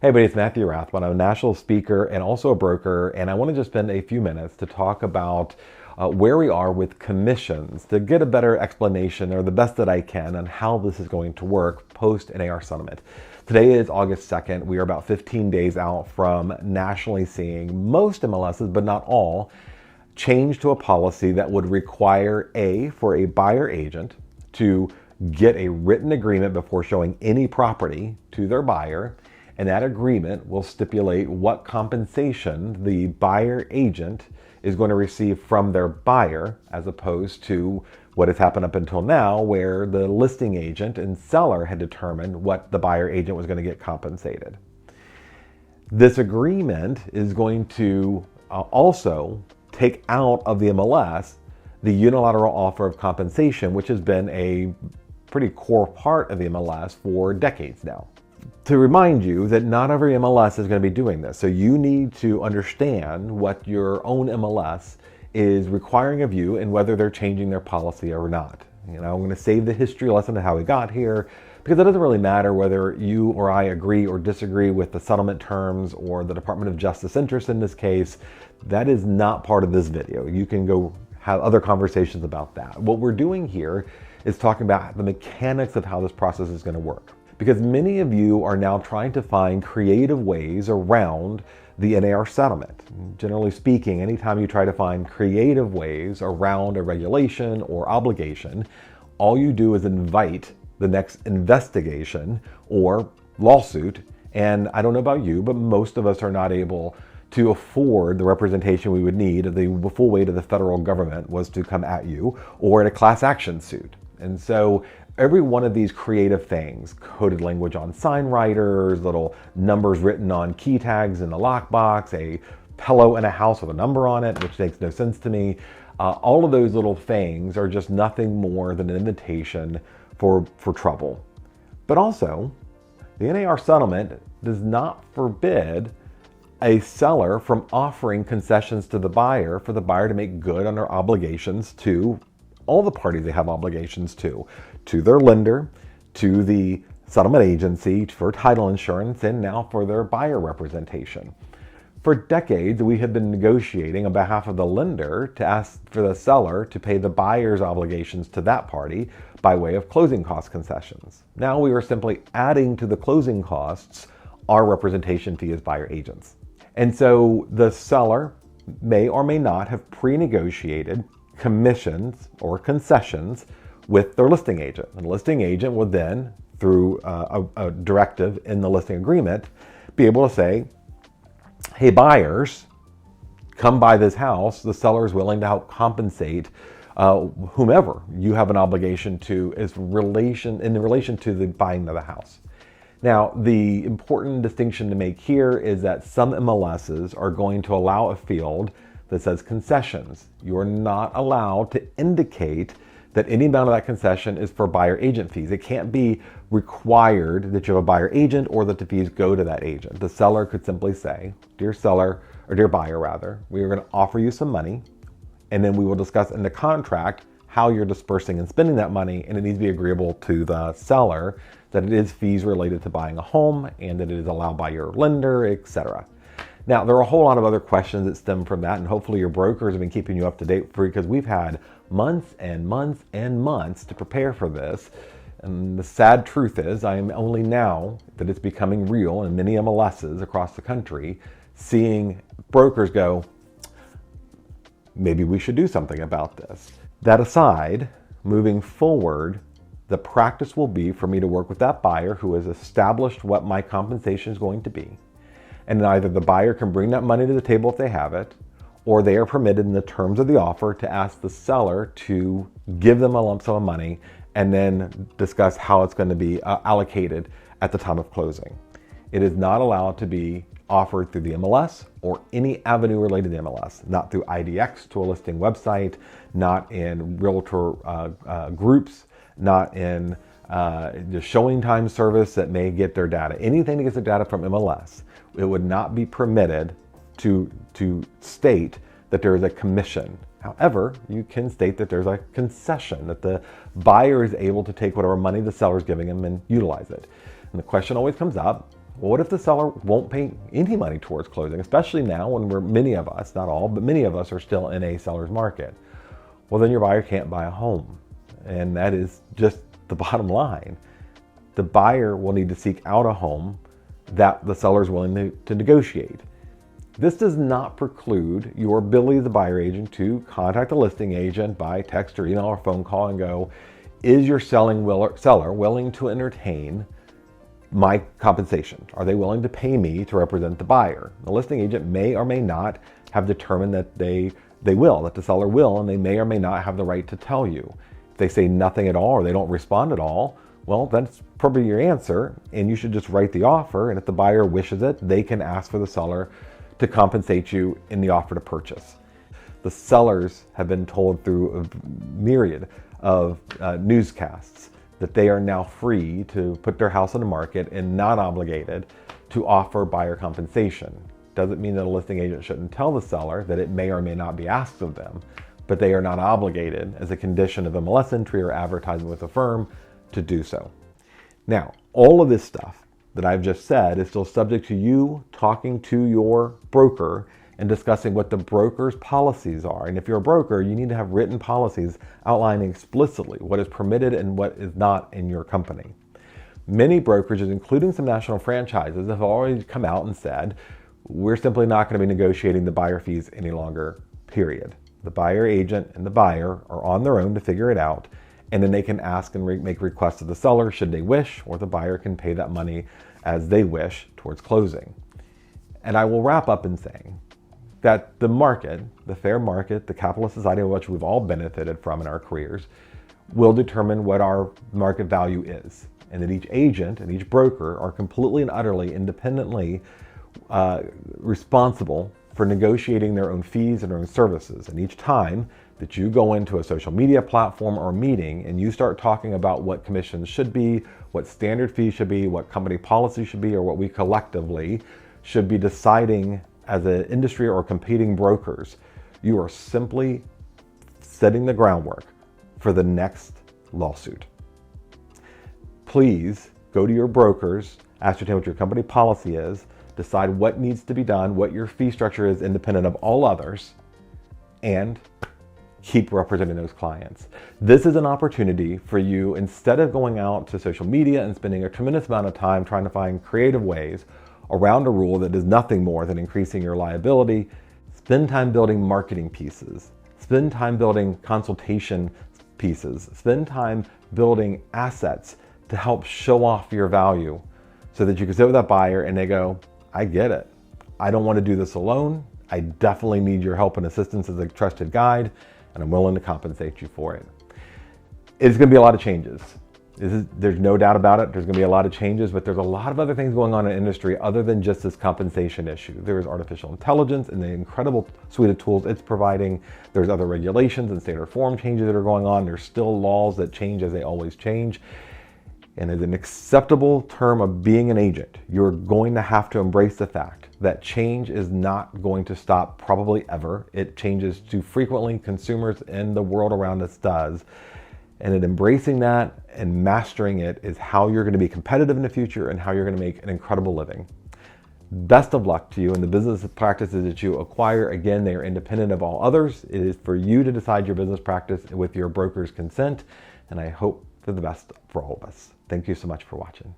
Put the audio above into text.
Hey everybody, it's Matthew Rathbun. I'm a national speaker and also a broker, and I want to just spend a few minutes to talk about where we are with commissions to get a better explanation, or the best that I can, on how this is going to work post NAR settlement. Today is August 2nd. We are about 15 days out from nationally seeing most MLSs, but not all, change to a policy that would require for a buyer agent to get a written agreement before showing any property to their buyer. And that agreement will stipulate what compensation the buyer agent is going to receive from their buyer, as opposed to what has happened up until now, where the listing agent and seller had determined what the buyer agent was going to get compensated. This agreement is going to also take out of the MLS the unilateral offer of compensation, which has been a pretty core part of the MLS for decades now. To remind you that not every MLS is going to be doing this. So you need to understand what your own MLS is requiring of you and whether they're changing their policy or not. I'm going to save the history lesson of how we got here, because it doesn't really matter whether you or I agree or disagree with the settlement terms or the Department of Justice interest in this case. That is not part of this video. You can go have other conversations about that. What we're doing here is talking about the mechanics of how this process is going to work. Because many of you are now trying to find creative ways around the NAR settlement. Generally speaking, anytime you try to find creative ways around a regulation or obligation, all you do is invite the next investigation or lawsuit. And I don't know about you, but most of us are not able to afford the representation we would need if the full weight of the federal government was to come at you, or in a class action suit. And so every one of these creative things, coded language on sign writers, little numbers written on key tags in the lockbox, a pillow in a house with a number on it, which makes no sense to me. All of those little things are just nothing more than an invitation for trouble. But also, the NAR settlement does not forbid a seller from offering concessions to the buyer for the buyer to make good on their obligations to all the parties they have obligations to their lender, to the settlement agency for title insurance, and now for their buyer representation. For decades, we have been negotiating on behalf of the lender to ask for the seller to pay the buyer's obligations to that party by way of closing cost concessions. Now we are simply adding to the closing costs our representation fee as buyer agents. And so the seller may or may not have pre-negotiated commissions or concessions with their listing agent. And the listing agent would then, through a directive in the listing agreement, be able to say, hey buyers, come buy this house. The seller is willing to help compensate whomever you have an obligation to in relation to the buying of the house. Now, the important distinction to make here is that some MLSs are going to allow a field that says concessions. You are not allowed to indicate that any amount of that concession is for buyer agent fees. It can't be required that you have a buyer agent or that the fees go to that agent. The seller could simply say, dear seller, or dear buyer rather, we are going to offer you some money, and then we will discuss in the contract how you're dispersing and spending that money, and it needs to be agreeable to the seller that it is fees related to buying a home and that it is allowed by your lender, etc. Now, there are a whole lot of other questions that stem from that, and hopefully your brokers have been keeping you up to date, because we've had months and months and months to prepare for this. And the sad truth is, I am only now that it's becoming real in many MLSs across the country, seeing brokers go, maybe we should do something about this. That aside, moving forward, the practice will be for me to work with that buyer who has established what my compensation is going to be. And either the buyer can bring that money to the table if they have it, or they are permitted in the terms of the offer to ask the seller to give them a lump sum of money and then discuss how it's going to be allocated at the time of closing. It is not allowed to be offered through the MLS or any avenue related to the MLS, not through IDX to a listing website, not in realtor groups, not in the showing time service that may get their data. Anything that gets their data from MLS, it would not be permitted to state that there is a commission. However, you can state that there's a concession, that the buyer is able to take whatever money the seller is giving them and utilize it. And the question always comes up, Well, what if the seller won't pay any money towards closing, especially now when many of us, not all, but many of us are still in a seller's market? Well, then your buyer can't buy a home. And that is just the bottom line. The buyer will need to seek out a home that the seller is willing to negotiate. This does not preclude your ability as the buyer agent to contact the listing agent by text or email or phone call and go, is your seller willing to entertain my compensation? Are they willing to pay me to represent the buyer? The listing agent may or may not have determined that they will, that the seller will, and they may or may not have the right to tell you. If they say nothing at all or they don't respond at all, well, that's probably your answer, and you should just write the offer, and if the buyer wishes it, they can ask for the seller to compensate you in the offer to purchase. The sellers have been told through a myriad of newscasts that they are now free to put their house on the market and not obligated to offer buyer compensation. Doesn't mean that a listing agent shouldn't tell the seller that it may or may not be asked of them, but they are not obligated as a condition of MLS entry or advertising with a firm to do so. Now, all of this stuff that I've just said is still subject to you talking to your broker and discussing what the broker's policies are. And if you're a broker, you need to have written policies outlining explicitly what is permitted and what is not in your company. Many brokerages, including some national franchises, have already come out and said, we're simply not going to be negotiating the buyer fees any longer, period. The buyer agent and the buyer are on their own to figure it out, and then they can ask and make requests of the seller should they wish, or the buyer can pay that money as they wish towards closing. And I will wrap up in saying that the market, the fair market, the capitalist society in which we've all benefited from in our careers, will determine what our market value is. And that each agent and each broker are completely and utterly independently responsible for negotiating their own fees and their own services. And each time that you go into a social media platform or meeting and you start talking about what commissions should be, what standard fees should be, what company policy should be, or what we collectively should be deciding as an industry or competing brokers, you are simply setting the groundwork for the next lawsuit. Please go to your brokers, ascertain what your company policy is, decide what needs to be done, what your fee structure is independent of all others, and keep representing those clients. This is an opportunity for you, instead of going out to social media and spending a tremendous amount of time trying to find creative ways around a rule that is nothing more than increasing your liability, spend time building marketing pieces, spend time building consultation pieces, spend time building assets to help show off your value so that you can sit with that buyer and they go, I get it. I don't want to do this alone. I definitely need your help and assistance as a trusted guide, and I'm willing to compensate you for it. It's going to be a lot of changes. There's no doubt about it. There's going to be a lot of changes, but there's a lot of other things going on in the industry other than just this compensation issue. There's artificial intelligence and the incredible suite of tools it's providing. There's other regulations and standard form changes that are going on. There's still laws that change as they always change. And as an acceptable term of being an agent, you're going to have to embrace the fact that change is not going to stop probably ever. It changes too frequently. Consumers and the world around us does. And in embracing that and mastering it is how you're going to be competitive in the future and how you're going to make an incredible living. Best of luck to you in the business practices that you acquire. Again, they are independent of all others. It is for you to decide your business practice with your broker's consent. And I hope for the best for all of us. Thank you so much for watching.